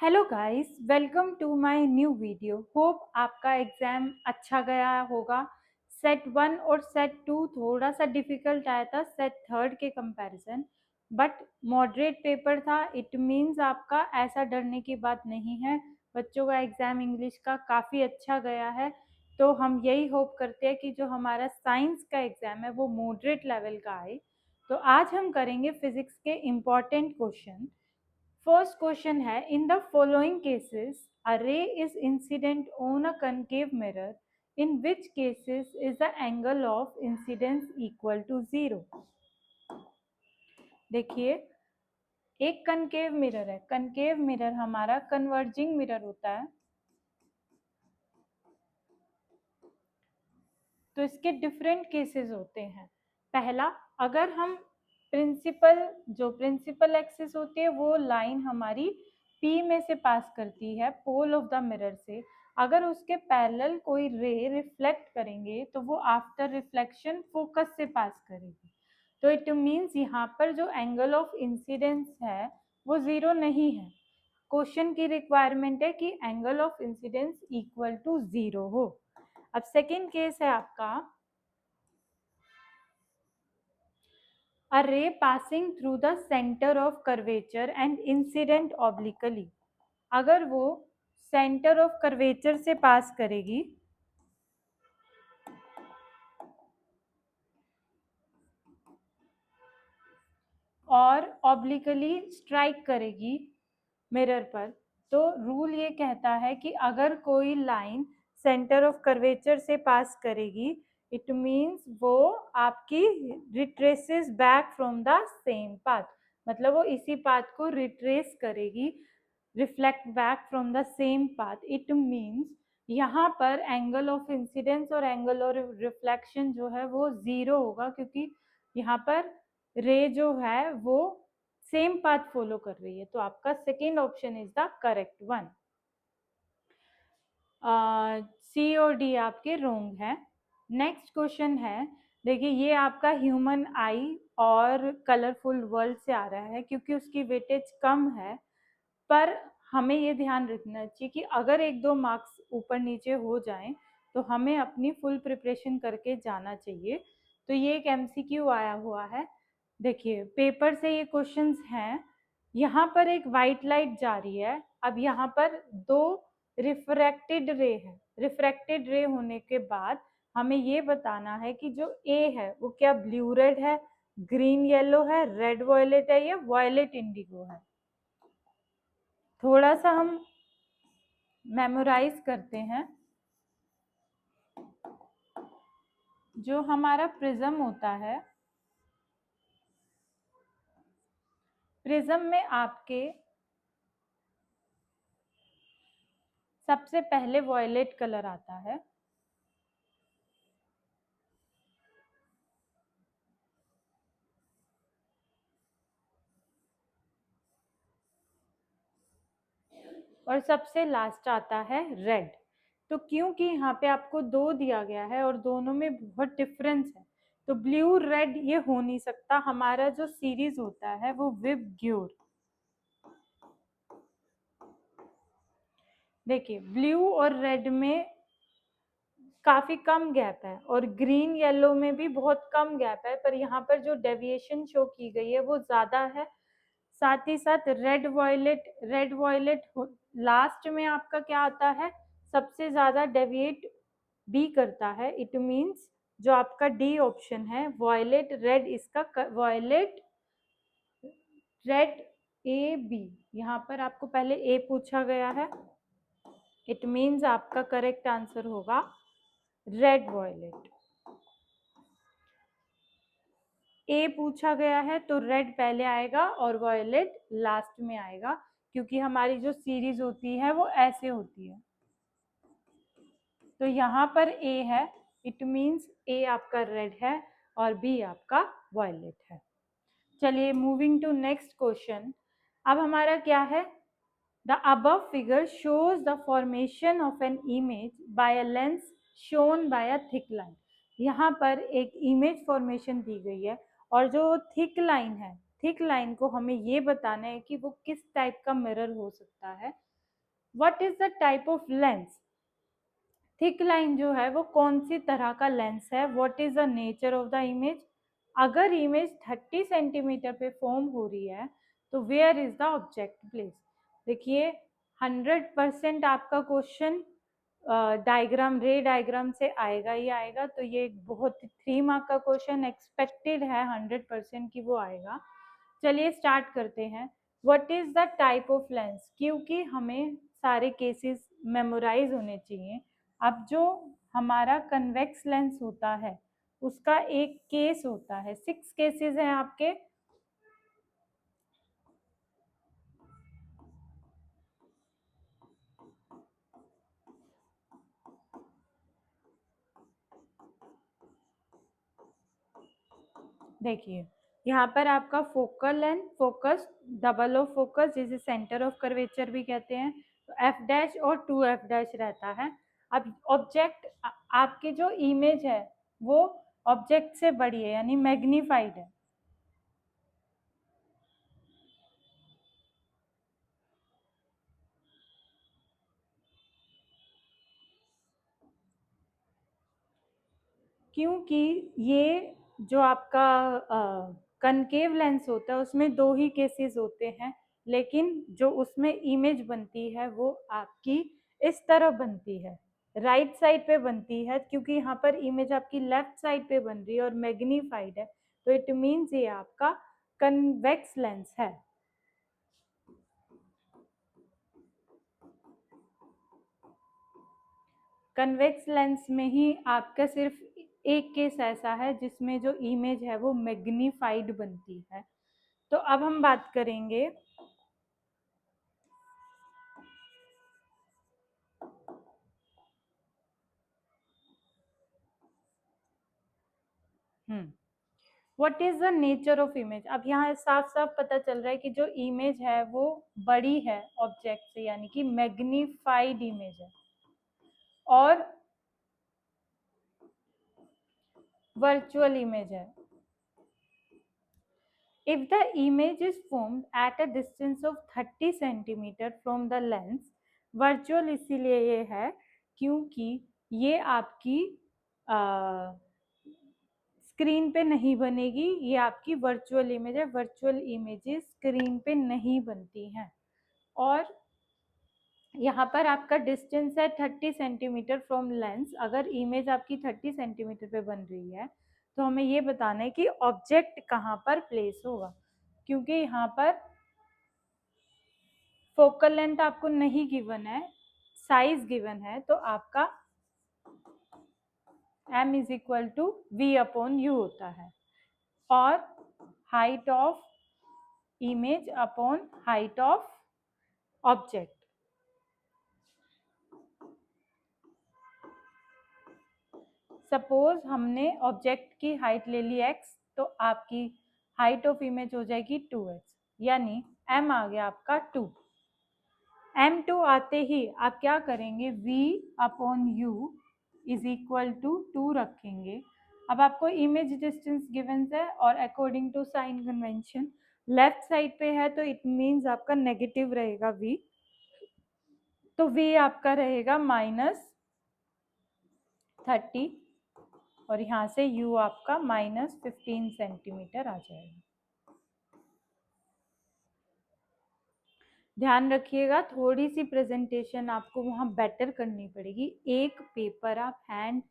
Hello guys, welcome to my new video. Hope आपका exam अच्छा गया होगा। सेट 1 और सेट 2 थोड़ा सा डिफ़िकल्ट आया था सेट थर्ड के कंपैरिजन, बट मॉडरेट पेपर था। इट मीन्स आपका ऐसा डरने की बात नहीं है। बच्चों का एग्ज़ाम इंग्लिश का काफ़ी अच्छा गया है। तो हम यही होप करते हैं कि जो हमारा साइंस का एग्ज़ाम है वो मॉडरेट लेवल का आए। तो आज हम करेंगे फिज़िक्स के इम्पॉर्टेंट क्वेश्चन। फर्स्ट क्वेश्चन है, in the following cases a ray is incident on a concave mirror, in which cases is the angle of incidence equal to 0। देखिए, एक कनकेव मिरर है। कनकेव मिरर हमारा converging mirror होता है। तो इसके different cases होते हैं। पहला, अगर हम प्रिंसिपल एक्सिस होती है वो लाइन हमारी पी में से पास करती है, पोल ऑफ द मिरर से। अगर उसके पैरेलल कोई रे रिफ्लेक्ट करेंगे तो वो आफ्टर रिफ्लेक्शन फोकस से पास करेगी। तो इट मीन्स यहाँ पर जो एंगल ऑफ इंसिडेंस है वो ज़ीरो नहीं है। क्वेश्चन की रिक्वायरमेंट है कि angle of incidence equal to 0 हो। अब सेकेंड केस है आपका, a ray passing through the center of curvature and incident obliquely। अगर वो सेंटर ऑफ कर्वेचर से पास करेगी और ऑब्लिकली स्ट्राइक करेगी मिरर पर, तो रूल ये कहता है कि अगर कोई लाइन सेंटर ऑफ कर्वेचर से पास करेगी, इट मीन्स वो आपकी retraces back from the same path. मतलब वो इसी पाथ को रिट्रेस करेगी, reflect back from the same path. It means यहाँ पर एंगल ऑफ इंसिडेंस और एंगल ऑफ रिफ्लेक्शन जो है वो ज़ीरो होगा, क्योंकि यहाँ पर रे जो है वो सेम पाथ फॉलो कर रही है। तो आपका second option is the correct one. C और डी आपके रोंग है। नेक्स्ट क्वेश्चन है, देखिए ये आपका ह्यूमन आई और कलरफुल वर्ल्ड से आ रहा है, क्योंकि उसकी वेटेज कम है। पर हमें ये ध्यान रखना चाहिए कि अगर एक दो मार्क्स ऊपर नीचे हो जाएं तो हमें अपनी फुल प्रिपरेशन करके जाना चाहिए। तो ये एक एमसीक्यू आया हुआ है। देखिए, पेपर से ये क्वेश्चंस हैं। यहाँ पर एक वाइट लाइट जा रही है। अब यहाँ पर दो रिफ्रैक्टेड रे है। रिफ्रैक्टेड रे होने के बाद हमें ये बताना है कि जो ए है वो क्या ब्लू रेड है, ग्रीन येलो है, रेड वॉयलेट है या वॉयलेट इंडिगो है। थोड़ा सा हम मेमोराइज करते हैं। जो हमारा प्रिज्म होता है, प्रिज्म में आपके सबसे पहले वॉयलेट कलर आता है। और सबसे लास्ट आता है रेड। तो क्योंकि यहाँ पे आपको दो दिया गया है और दोनों में बहुत डिफरेंस है, तो ब्लू रेड ये हो नहीं सकता। हमारा जो सीरीज होता है वो विबग्योर। देखिए, ब्लू और रेड में काफी कम गैप है और ग्रीन येलो में भी बहुत कम गैप है, पर यहाँ पर जो डेविएशन शो की गई है वो ज्यादा है। साथ ही साथ रेड वॉयलेट लास्ट में आपका क्या आता है, सबसे ज्यादा डेविएट बी करता है। इट मीन्स जो आपका डी ऑप्शन है वॉयलेट रेड, इसका वॉयलेट रेड ए बी। यहाँ पर आपको पहले ए पूछा गया है, इट मीन्स आपका करेक्ट आंसर होगा रेड वॉयलेट। ए पूछा गया है तो रेड पहले आएगा और वॉयलेट लास्ट में आएगा, क्योंकि हमारी जो सीरीज होती है वो ऐसे होती है। तो यहाँ पर ए है, इट मीन्स ए आपका रेड है और बी आपका वॉयलेट है। चलिए, मूविंग टू नेक्स्ट क्वेश्चन। अब हमारा क्या है, the above figure shows the formation of an image by a lens shown by a thick line. यहाँ पर एक इमेज फॉर्मेशन दी गई है और जो थिक लाइन है, थिक लाइन को हमें ये बताना है कि वो किस टाइप का मिरर हो सकता है। What is the type of lens? Thick line जो है वो कौन सी तरह का लेंस है? What is the nature of the image? अगर इमेज 30 सेंटीमीटर पे फॉर्म हो रही है तो where is the object place? देखिए 100% आपका क्वेश्चन डायग्राम, रे डायग्राम से आएगा ही आएगा, तो ये एक बहुत 3 मार्क का क्वेश्चन एक्सपेक्टेड है 100% की वो आएगा। चलिए स्टार्ट करते हैं। What is the type of lens? क्योंकि हमें सारे केसेस मेमोराइज होने चाहिए। अब जो हमारा कन्वेक्स लेंस होता है उसका एक केस होता है, 6 केसेस हैं आपके। देखिए यहाँ पर आपका focal length, focus, double of focus जिसे सेंटर ऑफ कर्वेचर भी कहते हैं, तो एफ डैश और 2f डैश रहता है। अब ऑब्जेक्ट, आपकी जो इमेज है वो ऑब्जेक्ट से बड़ी है यानी मैग्नीफाइड है। क्योंकि ये जो आपका कनकेव लेंस होता है उसमें 2 ही केसेस होते हैं, लेकिन जो उसमें इमेज बनती है वो आपकी इस तरफ बनती है, राइट साइड पे बनती है, क्योंकि यहाँ पर इमेज आपकी लेफ्ट साइड पे बन रही है और मैग्नीफाइड है, तो इट मीन्स ये आपका कन्वेक्स लेंस है। कन्वेक्स लेंस में ही आपका सिर्फ एक केस ऐसा है जिसमें जो इमेज है वो मैग्नीफाइड बनती है। तो अब हम बात करेंगे what is the nature of image. अब यहाँ साफ साफ पता चल रहा है कि जो इमेज है वो बड़ी है ऑब्जेक्ट से, यानी कि मैग्नीफाइड इमेज है और वर्चुअल इमेज है। If the image is formed at a distance of 30 centimetre from the lens, virtual इसीलिए ये है क्योंकि ये आपकी स्क्रीन पे नहीं बनेगी, ये आपकी वर्चुअल इमेज है। वर्चुअल इमेजेस स्क्रीन पे नहीं बनती हैं। और यहाँ पर आपका डिस्टेंस है 30 सेंटीमीटर फ्रॉम लेंस। अगर इमेज आपकी 30 सेंटीमीटर पे बन रही है तो हमें ये बताना है कि ऑब्जेक्ट कहाँ पर प्लेस होगा, क्योंकि यहाँ पर फोकल लेंथ आपको नहीं गिवन है, साइज गिवन है, तो आपका m is equal to v upon u होता है, और height of image upon height of object. Suppose हमने ऑब्जेक्ट की हाइट ले ली x, तो आपकी हाइट ऑफ इमेज हो जाएगी 2x, यानी m आ गया आपका 2। m2 आते ही आप क्या करेंगे, v अपॉन u इज इक्वल टू 2 रखेंगे। अब आपको इमेज डिस्टेंस गिवन है और according to sign convention left side पे है, तो इट मीन्स आपका नेगेटिव रहेगा v, तो v आपका रहेगा -30 और यहाँ से u आपका -15 सेंटीमीटर आ जाएगा। ध्यान रखिएगा थोड़ी सी प्रेजेंटेशन आपको वहाँ बेटर करनी पड़ेगी। एक पेपर आप हैंड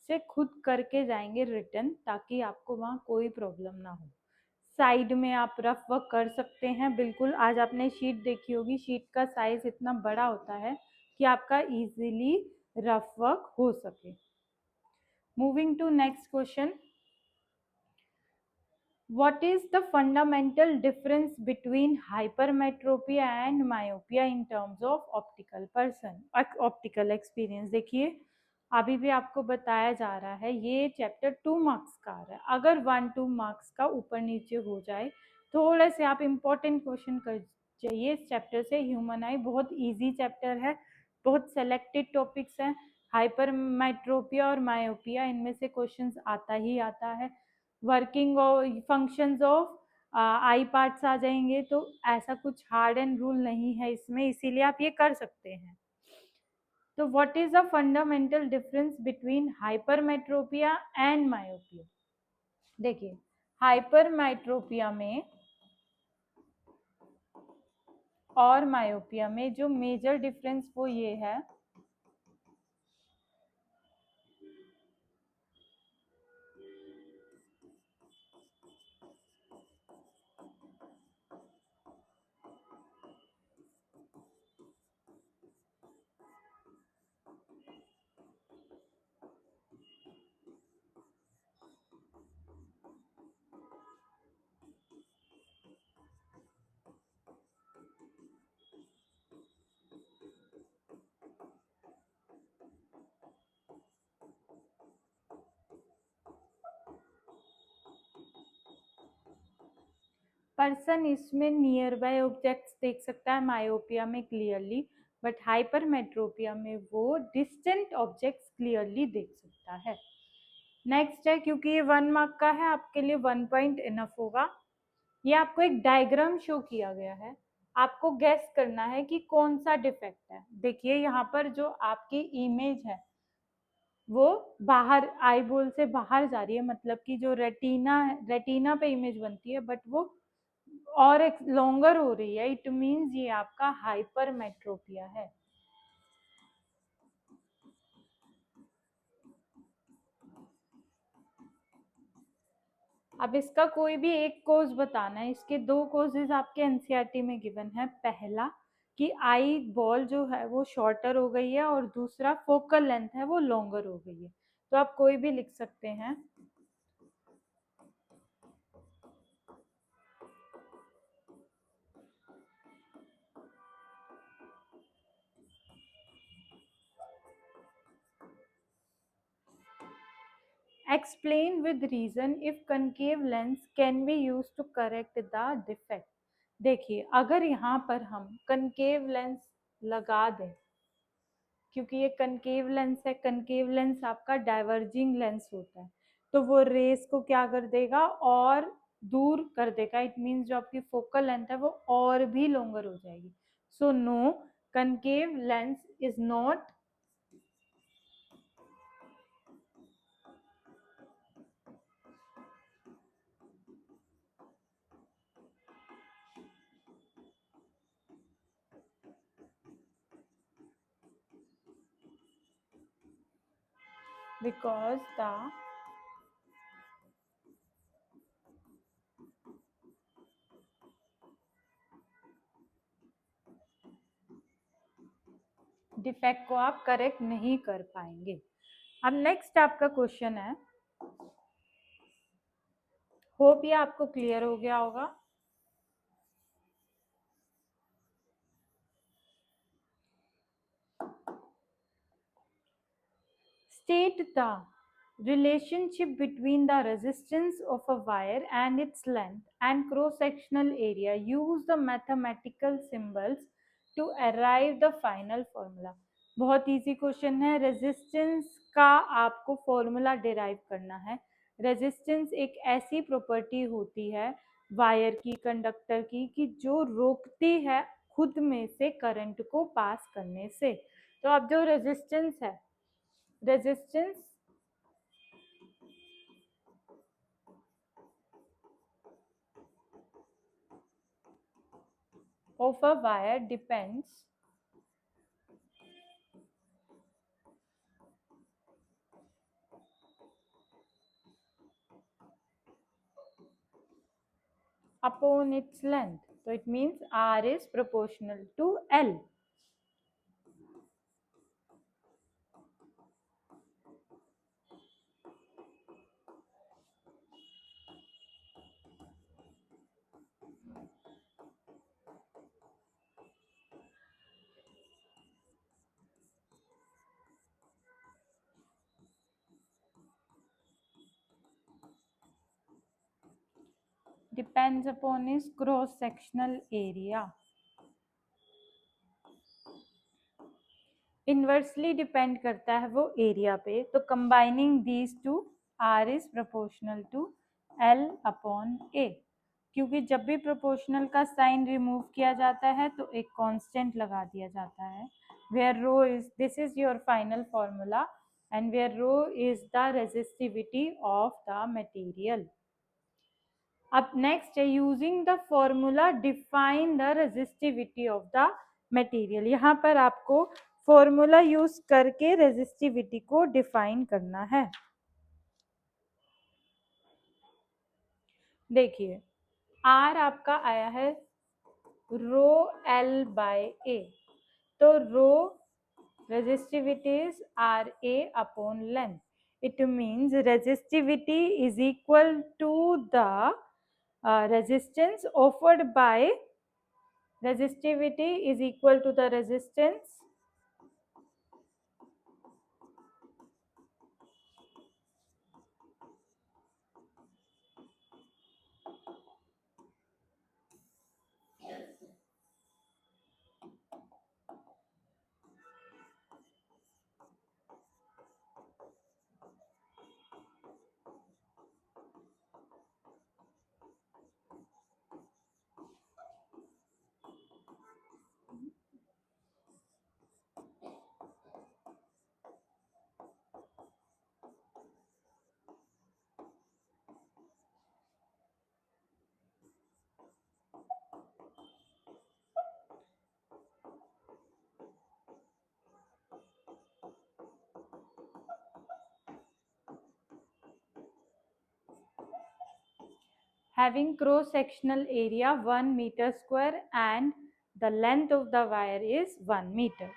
से खुद करके जाएंगे रिटन, ताकि आपको वहाँ कोई प्रॉब्लम ना हो। साइड में आप रफ वर्क कर सकते हैं बिल्कुल। आज आपने शीट देखी होगी, शीट का साइज इतना बड़ा होता है कि आपका इजीली रफ वर्क हो सके। Moving to next question, what is the fundamental difference between hypermetropia and myopia in terms of optical experience? देखिए अभी भी आपको बताया जा रहा है, ये चैप्टर 2 मार्क्स का आ रहा है। अगर 1-2 मार्क्स का ऊपर नीचे हो जाए, थोड़े से आप इंपॉर्टेंट क्वेश्चन कर चाहिए इस चैप्टर से। ह्यूमन आई बहुत इजी चैप्टर है, बहुत सेलेक्टेड टॉपिक्स हैं। हाइपरमेट्रोपिया और मायोपिया, इनमें से क्वेश्चंस आता ही आता है। वर्किंग और फंक्शंस ऑफ आई पार्ट्स आ जाएंगे। तो ऐसा कुछ हार्ड एंड रूल नहीं है इसमें, इसीलिए आप ये कर सकते हैं। तो what is the fundamental difference between hypermetropia and myopia? देखिए, हाइपरमेट्रोपिया में और मायोपिया में जो मेजर डिफरेंस वो ये है पर्सन इसमें नियर बाय ऑब्जेक्ट्स देख सकता है मायोपिया में क्लियरली, बट हाइपरमेट्रोपिया में वो डिस्टेंट ऑब्जेक्ट्स क्लियरली देख सकता है। नेक्स्ट है, क्योंकि ये 1 मार्क का है, आपके लिए 1 पॉइंट इनफ होगा। ये आपको एक डायग्राम शो किया गया है, आपको गैस करना है कि कौन सा डिफेक्ट है। देखिए यहाँ पर जो आपकी इमेज है वो बाहर आई बॉल से बाहर जा रही है, मतलब कि जो रेटिना है, रेटिना पे इमेज बनती है, बट वो और एक लॉन्गर हो रही है। इट मीन्स ये आपका हाइपरमेट्रोपिया है। अब इसका कोई भी एक कोज बताना है। इसके 2 कोजेज आपके एनसीईआरटी में गिवन है। पहला कि आई बॉल जो है वो शॉर्टर हो गई है, और दूसरा फोकल लेंथ है वो लॉन्गर हो गई है। तो आप कोई भी लिख सकते हैं। Explain with reason if concave lens can be use to correct the defect. देखिए, अगर यहाँ पर हम कनकेव लेंस लगा दें, क्योंकि ये कनकेव लेंस है, कनकेव लेंस आपका डाइवर्जिंग लेंस होता है, तो वो रेस को क्या कर देगा और दूर कर देगा। इट मीन्स जो आपकी फोकल लेंथ है वो और भी लॉन्गर हो जाएगी। So no, concave lens is not because the defect को आप करेक्ट नहीं कर पाएंगे। अब नेक्स्ट आपका क्वेश्चन है, होप ये आपको क्लियर हो गया होगा। State the relationship between the resistance of a wire and its length and cross-sectional area. Use the mathematical symbols to arrive the final formula. बहुत इजी क्वेश्चन है। रेजिस्टेंस का आपको फॉर्मूला डिराइव करना है। रेजिस्टेंस एक ऐसी प्रॉपर्टी होती है वायर की, कंडक्टर की, कि जो रोकती है खुद में से करंट को पास करने से। तो अब जो रेजिस्टेंस है, resistance of a wire depends upon its length. So it means R is proportional to L. Depends upon its cross sectional area. Inversely depend करता है वो एरिया पे। तो combining these two, R is proportional to L upon A. क्योंकि जब भी proportional का sign remove किया जाता है तो एक कांस्टेंट लगा दिया जाता है. Where rho is, this is your final formula, and where rho is the resistivity of the material. अब नेक्स्ट है using the formula define the resistivity of the material. यहाँ पर आपको फॉर्मूला यूज करके रेजिस्टिविटी को डिफाइन करना है. देखिए आर आपका आया है रो एल बाय ए, तो रो resistivity is Ra upon length. It means resistivity is equal to the resistance offered by, resistivity is equal to the resistance having cross sectional area 1 meter square and the length of the wire is 1 meter.